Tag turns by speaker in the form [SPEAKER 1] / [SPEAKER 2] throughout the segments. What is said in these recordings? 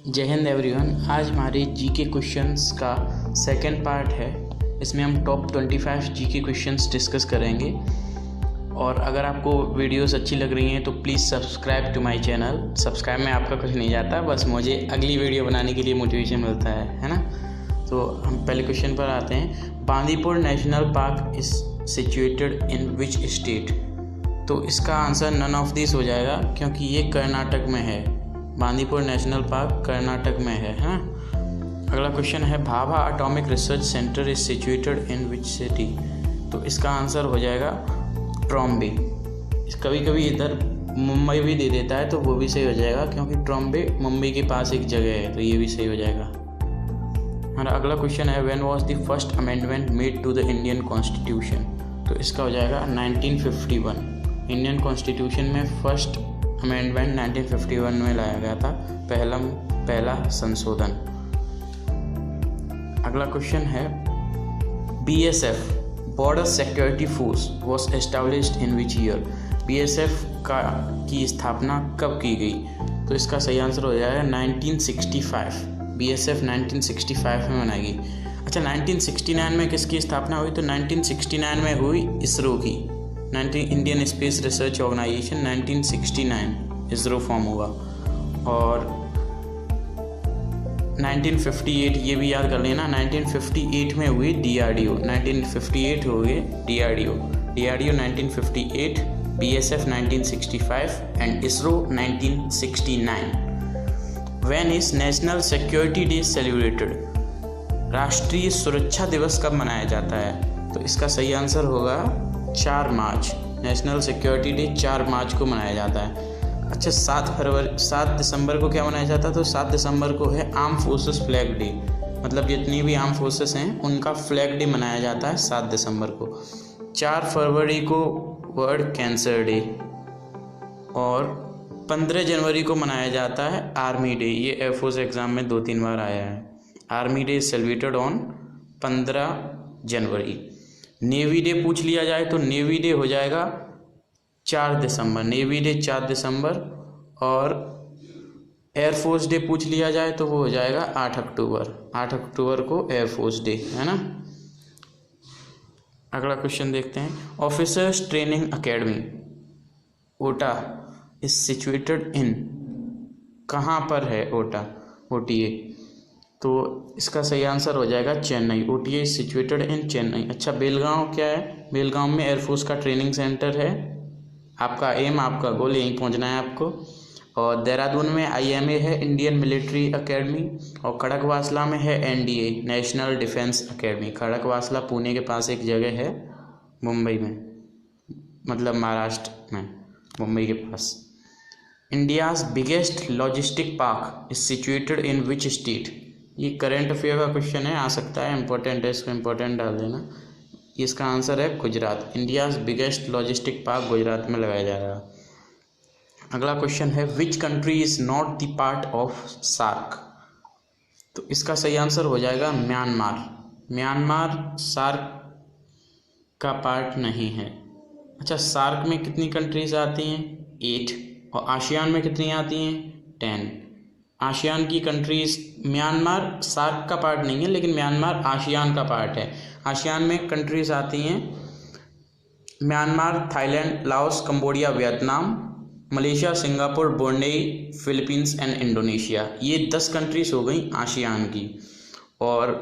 [SPEAKER 1] जय हिंद एवरीवन। आज हमारे जीके क्वेश्चंस का सेकंड पार्ट है। इसमें हम टॉप 25 जीके क्वेश्चंस डिस्कस करेंगे। और अगर आपको वीडियोस अच्छी लग रही हैं तो please subscribe to my channel. Subscribe में आपका कुछ नहीं जाता, बस मुझे अगली वीडियो बनाने के लिए मोटिवेशन मिलता है ना। तो हम पहले क्वेश्चन पर आते हैं। Bandipur national park is situated in which state? तो इसका आंसर नन ऑफ दिस हो जाएगा, क्योंकि ये कर्नाटक में है। बांदीपुर नेशनल पार्क कर्नाटक में है ना। अगला क्वेश्चन है, Bhabha atomic research centre is situated in which city? तो इसका आंसर हो जाएगा ट्रॉम्बे। कभी कभी इधर मुंबई भी दे देता है तो वो भी सही हो जाएगा, क्योंकि ट्रॉम्बे मुंबई के पास एक जगह है, तो ये भी सही हो जाएगा। हमारा अगला क्वेश्चन है, when was the first amendment made to the Indian constitution? तो इसका हो जाएगा 1951। इंडियन कॉन्स्टिट्यूशन में फर्स्ट अमेंडमेंट 1951 में लाया गया था, पहला संशोधन। अगला क्वेश्चन है, BSF border security force was established in which year? BSF की स्थापना कब की गई? तो इसका सही आंसर हो जाएगा 1965। BSF 1965 में बनाई गई। अच्छा, 1969 में किसकी स्थापना हुई? तो 1969 में हुई इसरो की। Indian space research organisation 1969 ISRO form हुआ। और 1958 ये भी याद कर लेना, 1958 में हुई DRDO। 1958 हो गए DRDO 1958, BSF 1965 and ISRO 1969। When is national security day celebrated? राष्ट्रीय सुरक्षा दिवस कब मनाया जाता है? तो इसका सही आंसर होगा 4 मार्च। नेशनल सिक्योरिटी डे 4 मार्च को मनाया जाता है। अच्छा, 7 दिसंबर को क्या मनाया जाता है? तो 7 दिसंबर को है आर्म फोर्सेस फ्लैग डे। मतलब जितनी भी आर्म फोर्सेस हैं उनका फ्लैग डे मनाया जाता है 7 दिसंबर को। 4 फरवरी को वर्ल्ड कैंसर डे, और 15 जनवरी को मनाया जाता है आर्मी डे। ये एयरफोर्स एग्ज़ाम में 2-3 बार आया है। Army day celebrated on 15 January. Navy day पूछ लिया जाए तो नेवी डे हो जाएगा 4 दिसंबर। नेवी डे 4 दिसंबर। और एयरफोर्स डे पूछ लिया जाए तो वो हो जाएगा 8 अक्टूबर। 8 अक्टूबर को एयरफोर्स डे है ना। अगला क्वेश्चन देखते हैं, ऑफिसर्स ट्रेनिंग अकेडमी ओटा इज सिचुएटेड इन? कहाँ पर है OTA? तो इसका सही आंसर हो जाएगा चेन्नई। OTA इज सिचुएटेड इन चेन्नई। अच्छा, बेलगांव क्या है? बेलगांव में एयरफोर्स का ट्रेनिंग सेंटर है। आपका एम, आपका गोल यहीं पहुंचना है आपको। और देहरादून में IMA है, इंडियन मिलिट्री अकेडमी। और खड़गवासला में है NDA, national defence academy. Khadakwasla Pune के पास एक जगह है, मुंबई में, मतलब महाराष्ट्र में, मुंबई के पास। India's biggest logistic park is situated in which state? ये करंट अफेयर का क्वेश्चन है, आ सकता है, इंपॉर्टेंट है, इसको इंपॉर्टेंट डाल देना। इसका आंसर है Gujarat. India's biggest logistic park Gujarat में लगाया जा रहा है। अगला क्वेश्चन है, which country is not the part of SAARC? तो इसका सही आंसर हो जाएगा म्यांमार। म्यांमार सार्क का पार्ट नहीं है। अच्छा, सार्क में कितनी कंट्रीज आती हैं? 8। और आसियान में कितनी आती हैं? 10। आसियान की कंट्रीज, म्यांमार सार्क का पार्ट नहीं है, लेकिन म्यांमार आसियान का पार्ट है। आसियान में कंट्रीज आती हैं Myanmar, Thailand, Laos, Cambodia, Vietnam, Malaysia, Singapore, Brunei, Philippines and Indonesia. ये 10 कंट्रीज हो गई आसियान की। और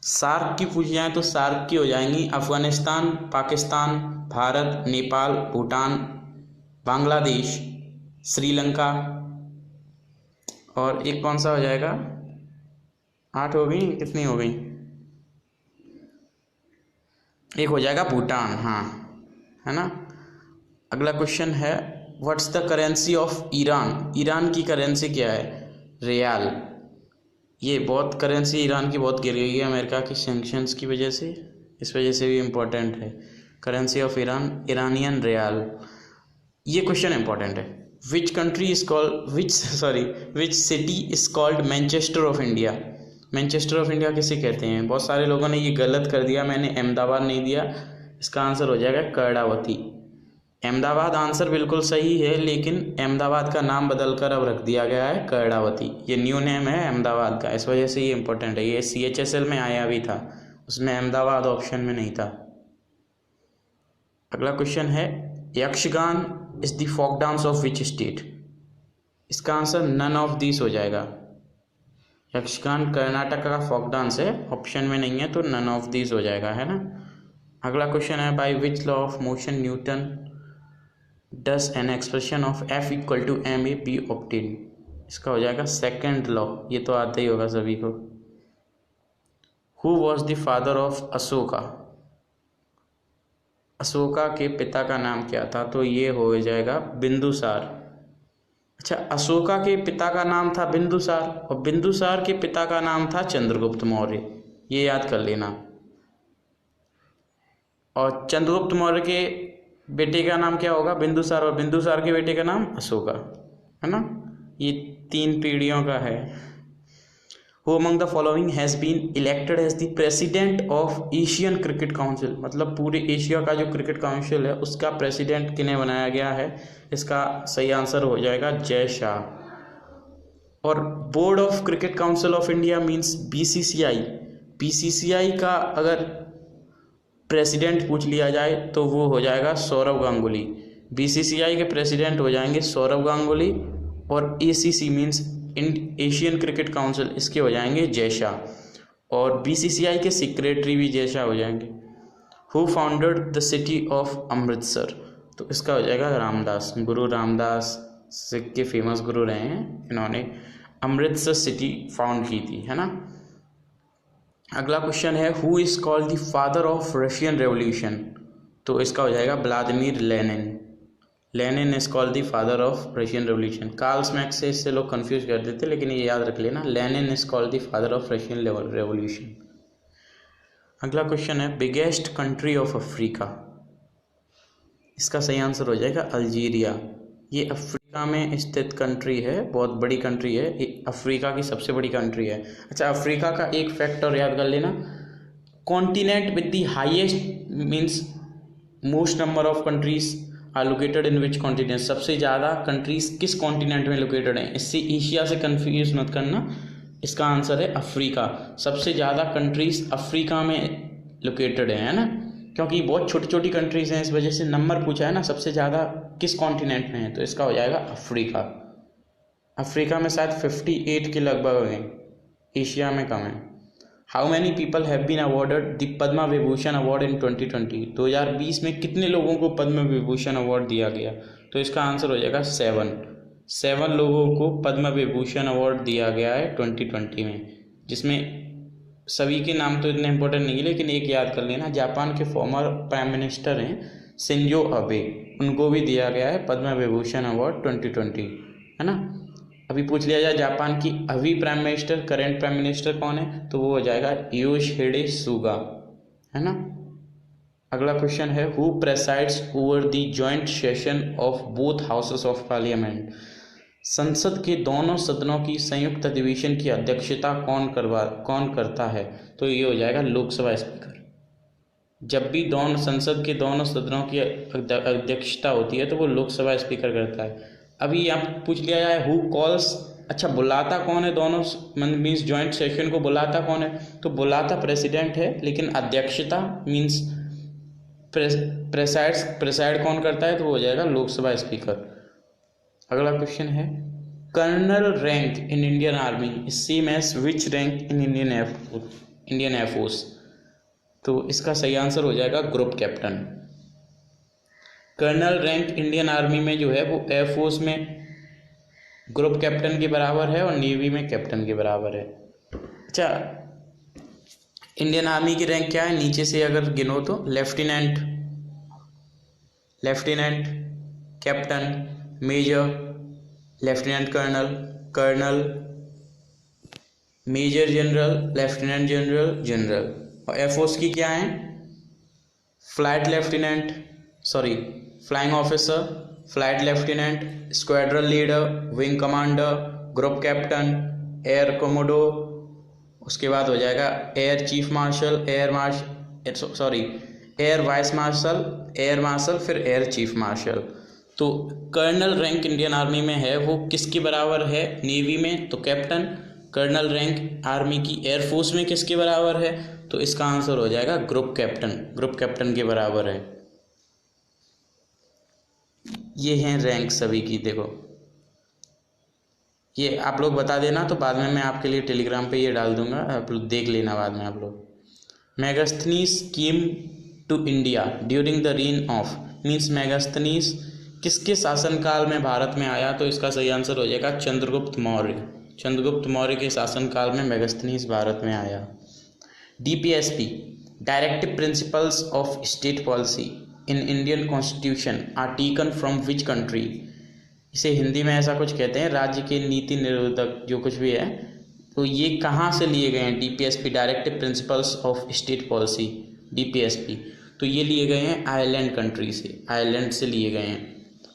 [SPEAKER 1] सार्क की पूछ जाए तो सार्क की हो जाएंगी अफगानिस्तान, पाकिस्तान, भारत, नेपाल, भूटान, बांग्लादेश, श्रीलंका, और एक कौन सा हो जाएगा? 8 हो गई, कितनी हो गई? एक हो जाएगा भूटान, हाँ, है ना। अगला क्वेश्चन है, what's the currency of Iran? Iran की करेंसी क्या है? रियाल। ये बहुत करेंसी ईरान की बहुत गिर गई है अमेरिका की सैंक्शंस की वजह से, इस वजह से भी इम्पोर्टेंट है। Currency of Iran Iranian rial. ये क्वेश्चन इंपॉर्टेंट है। Which city is called Manchester of India? Manchester of India किसे कहते हैं? बहुत सारे लोगों ने ये गलत कर दिया, मैंने अहमदाबाद नहीं दिया। इसका आंसर हो जाएगा कर्णावती। अहमदाबाद आंसर बिल्कुल सही है, लेकिन अहमदाबाद का नाम बदलकर अब रख दिया गया है कर्णावती। ये न्यू नेम है अहमदाबाद का, इस वजह से ये इंपॉर्टेंट है। ये CHSL में आया भी था, उसमें अहमदाबाद ऑप्शन में नहीं था। अगला क्वेश्चन है Yakshagana is the folk dance of which state. इसका आंसर नन ऑफ दिस हो जाएगा। यक्षगान कर्नाटक का फोक डांस है, ऑप्शन में नहीं है, तो नन ऑफ दिस हो जाएगा, है ना। अगला क्वेश्चन है by which law of motion Newton does an expression of F equal to ma be obtain. इसका हो जाएगा सेकेंड लॉ, ये तो आता ही होगा सभी को। Who was the father of Ashoka. Ashoka के पिता का नाम क्या था, तो ये हो जाएगा बिंदुसार। अच्छा, अशोका के पिता का नाम था बिंदुसार और बिंदुसार के पिता का नाम था चंद्रगुप्त मौर्य, ये याद कर लेना। और चंद्रगुप्त मौर्य के बेटे का नाम क्या होगा, बिंदुसार, और बिंदुसार के बेटे का नाम अशोका, है ना। ये 3 पीढ़ियों का है। Who among the following has been elected as the president of Asian cricket council. मतलब पूरे एशिया का जो क्रिकेट काउंसिल है उसका प्रेसिडेंट किन्हें बनाया गया है। इसका सही आंसर हो जाएगा जय शाह। और board of cricket council of India means BCCI। BCCI का अगर प्रेसिडेंट पूछ लिया जाए तो वो हो जाएगा सौरव गांगुली। BCCI के प्रेसिडेंट हो जाएंगे सौरव गांगुली। और ACC means Asian cricket council, इसके हो जाएंगे जय शाह। और BCCI के सेक्रेटरी भी जय शाह हो जाएंगे। Who founded the city of Amritsar. तो इसका हो जाएगा रामदास, गुरु रामदास सिख के फेमस गुरु रहे हैं, इन्होंने अमृतसर सिटी फाउंड की थी, है ना। अगला क्वेश्चन है who is called the father of Russian revolution. तो इसका हो जाएगा Vladimir Lenin. Lenin is called the father of Russian revolution. Karl Marx से इससे लोग कंफ्यूज कर देते, लेकिन ये याद रख लेना, Lenin is called the father of Russian revolution. अगला क्वेश्चन है बिगेस्ट कंट्री ऑफ अफ्रीका। इसका सही आंसर हो जाएगा अल्जीरिया। ये अफ्रीका में स्थित कंट्री है, बहुत बड़ी कंट्री है, ये अफ्रीका की सबसे बड़ी कंट्री है। अच्छा, अफ्रीका का एक फैक्ट और याद कर लेना, continent with the highest means most number of countries are located in which continent. सबसे ज़्यादा कंट्रीज किस कॉन्टिनेंट में लोकेटेड हैं, इससे एशिया से कंफ्यूज मत करना। इसका आंसर है अफ्रीका। सबसे ज़्यादा कंट्रीज अफ्रीका में लोकेटेड है ना, क्योंकि बहुत छोटी छोटी कंट्रीज हैं, इस वजह से नंबर पूछा है ना, सबसे ज़्यादा किस कॉन्टिनेंट में है, तो इसका हो जाएगा अफ्रीका। अफ्रीका में शायद 58 के लगभग हैं, एशिया में कम है। How many people have been awarded the Padma Vibhushan award in 2020। 2020 में कितने लोगों को पद्म विभूषण अवार्ड दिया गया, तो इसका आंसर हो जाएगा 7 लोगों को पद्म विभूषण अवार्ड दिया गया है 2020 में, जिसमें सभी के नाम तो इतने इंपॉर्टेंट नहीं है, लेकिन एक याद कर लेना, जापान के फॉर्मर प्राइम मिनिस्टर हैं शिंजो अबे, उनको भी दिया गया है पद्म विभूषण अवार्ड 2020, है ना। अभी पूछ लिया जाए जापान की अभी prime minister, current prime minister कौन है, तो वो हो जाएगा योशिहिडे सुगा, है ना। अगला क्वेश्चन है who presides over the joint session of both houses of parliament. संसद के दोनों सदनों की संयुक्त अधिवेशन की अध्यक्षता कौन करता है, तो ये हो जाएगा लोकसभा स्पीकर। जब भी संसद के दोनों सदनों की अध्यक्षता होती है तो वो लोकसभा स्पीकर करता है। अभी आप पूछ लिया जाए हु कॉल्स, अच्छा बुलाता कौन है दोनों मीन्स जॉइंट सेशन को बुलाता कौन है, तो बुलाता प्रेसिडेंट है, लेकिन अध्यक्षता मीन्स प्रेसाइड कौन करता है, तो वो हो जाएगा लोकसभा स्पीकर। अगला क्वेश्चन है colonel rank in Indian army is same as which rank in Indian air force. तो इसका सही आंसर हो जाएगा group captain. Colonel rank Indian army में जो है वो एयरफोर्स में ग्रुप कैप्टन के बराबर है और नेवी में कैप्टन के बराबर है। अच्छा, इंडियन आर्मी की रैंक क्या है, नीचे से अगर गिनो तो lieutenant, captain, major, lieutenant colonel, major general, lieutenant general, general. और एयरफोर्स की क्या है, flying officer, flight lieutenant, squadron leader, wing commander, group captain, air commodore, उसके बाद हो जाएगा air chief marshal, air vice marshal, air marshal, फिर air chief marshal. तो कर्नल रैंक इंडियन आर्मी में है वो किसके बराबर है? नेवी में तो कैप्टन। कर्नल रैंक आर्मी की एयरफोर्स में किसके बराबर है? तो इसका आंसर हो जाएगा ग्रुप कैप्टन, ग्रुप कैप्टन के बराबर है। ये हैं रैंक सभी की, देखो ये आप लोग बता देना, तो बाद में मैं आपके लिए टेलीग्राम पे ये डाल दूंगा, आप लोग देख लेना बाद में आप लोग। Megasthenes came to India during the reign of, means Megasthenes किसके शासनकाल में भारत में आया? तो इसका सही आंसर हो जाएगा चंद्रगुप्त मौर्य। चंद्रगुप्त मौर्य के शासनकाल में मेगास्थनीज भारत में आया। DPSP, directive principles of state policy in Indian constitution are taken from which country? इसे हिंदी में ऐसा कुछ कहते हैं, राज्य के नीति निरोधक जो कुछ भी है, तो ये कहाँ से लिए गए हैं? DPSP, directive principles of state policy, DPSP, तो ये लिए गए हैं आयरलैंड कंट्री से, आयरलैंड से लिए गए हैं।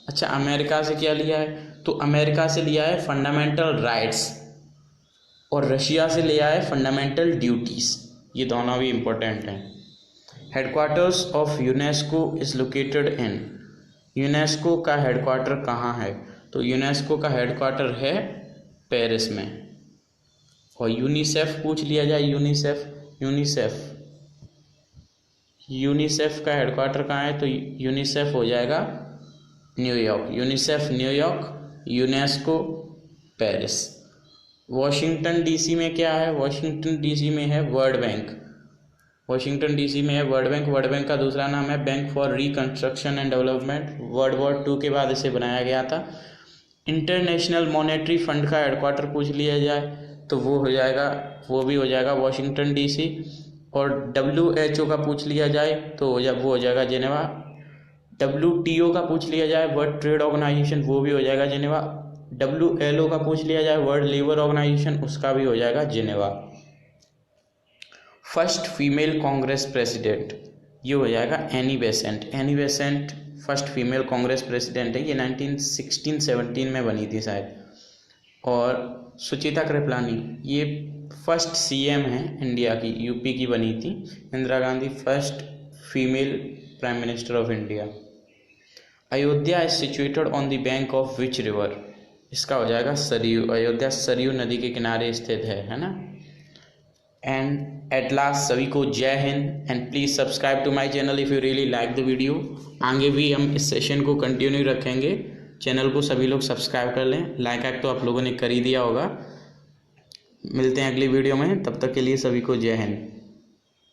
[SPEAKER 1] अच्छा, अमेरिका से क्या लिया है? तो अमेरिका से लिया है फंडामेंटल राइट्स, और रशिया से लिया है फंडामेंटल ड्यूटीज़। ये दोनों भी इम्पोर्टेंट हैं। Headquarters of UNESCO is located in, UNESCO का हेडक्वार्टर कहाँ है? तो यूनेस्को का हेडक्वार्टर है पेरिस में। और यूनिसेफ पूछ लिया जाए, यूनिसेफ, यूनिसेफ का हेडक्वार्टर कहाँ है? तो यूनिसेफ हो जाएगा New York, UNICEF New York, UNESCO Paris. Washington DC में क्या है? वॉशिंगटन DC में है वर्ल्ड बैंक, वॉशिंगटन DC में है वर्ल्ड बैंक। वर्ल्ड बैंक का दूसरा नाम है bank for reconstruction and development, World War II के बाद इसे बनाया गया था। इंटरनेशनल मॉनेटरी फंड का हेडक्वार्टर पूछ लिया जाए तो वो हो जाएगा, वो भी हो जाएगा वॉशिंगटन DC। और WHO का पूछ लिया जाए तो वो हो जाएगा जेनेवा। WTO का पूछ लिया जाए, वर्ल्ड ट्रेड ऑर्गेनाइजेशन, वो भी हो जाएगा जेनेवा। WLO का पूछ लिया जाए, वर्ल्ड लेबर ऑर्गेनाइजेशन, उसका भी हो जाएगा Geneva. First female Congress president, ये हो जाएगा Annie Besant. Annie Besant first female Congress president है, ये 1916-17 में बनी थी शायद। और सुचिता कृपलानी, ये फर्स्ट CM है इंडिया की, UP की बनी थी। Indira Gandhi first female prime minister of India. Ayodhya is situated on the bank of which river? इसका हो जाएगा सरयू। अयोध्या सरयू नदी के किनारे स्थित है ना। एंड एट लास्ट सभी को जय हिंद, and please subscribe to my channel if you really like the video. आगे भी हम इस सेशन को कंटिन्यू रखेंगे, चैनल को सभी लोग सब्सक्राइब कर लें। लाइक तो आप लोगों ने कर ही दिया होगा। मिलते हैं अगली वीडियो में, तब तक के लिए सभी को जय हिंद।